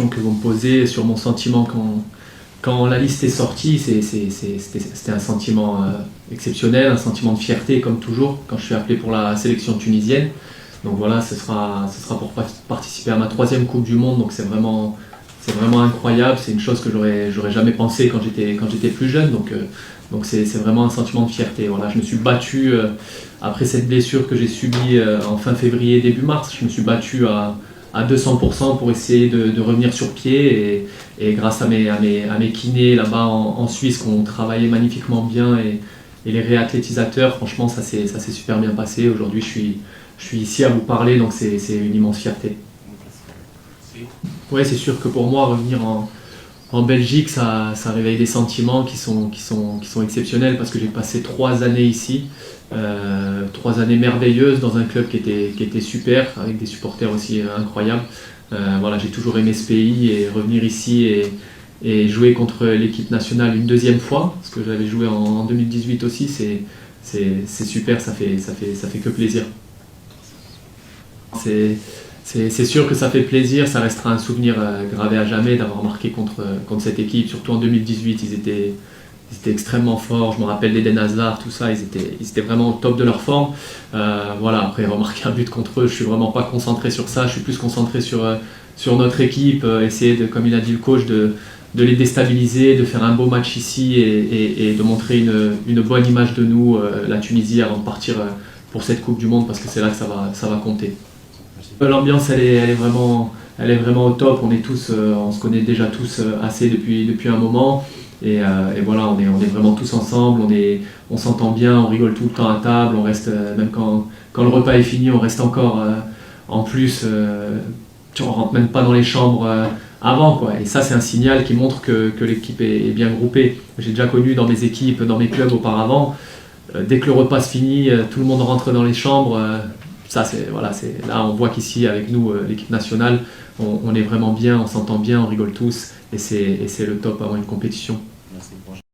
Que vous me posez sur mon sentiment quand la liste est sortie, c'était un sentiment exceptionnel, un sentiment de fierté comme toujours quand je suis appelé pour la sélection tunisienne. Donc voilà, ce sera pour participer à ma 3e Coupe du Monde, donc c'est vraiment incroyable, c'est une chose que j'aurais jamais pensé quand j'étais plus jeune, donc c'est vraiment un sentiment de fierté. Voilà, je me suis battu après cette blessure que j'ai subie en fin février, début mars, je me suis battu à 200% pour essayer de revenir sur pied et grâce à mes kinés là-bas en Suisse qui ont travaillé magnifiquement bien et les réathlétisateurs, franchement ça s'est super bien passé. Aujourd'hui je suis ici à vous parler, donc c'est une immense fierté. Ouais, c'est sûr que pour moi revenir en Belgique ça réveille des sentiments qui sont exceptionnels parce que j'ai passé 3 années ici. 3 années merveilleuses dans un club qui était super, avec des supporters aussi incroyables. Voilà, j'ai toujours aimé ce pays et revenir ici et jouer contre l'équipe nationale une 2e fois, parce que j'avais joué en 2018 aussi, c'est super, ça fait que plaisir. C'est sûr que ça fait plaisir, ça restera un souvenir gravé à jamais d'avoir marqué contre cette équipe, surtout en 2018, ils étaient extrêmement forts. Je me rappelle d'Eden Hazard, tout ça, ils étaient vraiment au top de leur forme. Voilà, après remarquer un but contre eux, je suis vraiment pas concentré sur ça, je suis plus concentré sur notre équipe, essayer comme il a dit le coach, de les déstabiliser, de faire un beau match ici et de montrer une bonne image de nous, la Tunisie, avant de partir pour cette Coupe du Monde, parce que c'est là que ça va compter. L'ambiance elle est vraiment au top, on se connaît déjà tous assez depuis un moment. Et voilà, on est vraiment tous ensemble, on s'entend bien, on rigole tout le temps à table, on reste, même quand le repas est fini, on reste encore en plus, on rentre même pas dans les chambres avant, quoi. Et ça c'est un signal qui montre que l'équipe est bien groupée. J'ai déjà connu dans mes équipes, dans mes clubs auparavant, dès que le repas se finit, tout le monde rentre dans les chambres. Voilà, là on voit qu'ici avec nous, l'équipe nationale, on est vraiment bien, on s'entend bien, on rigole tous et c'est le top avant une compétition.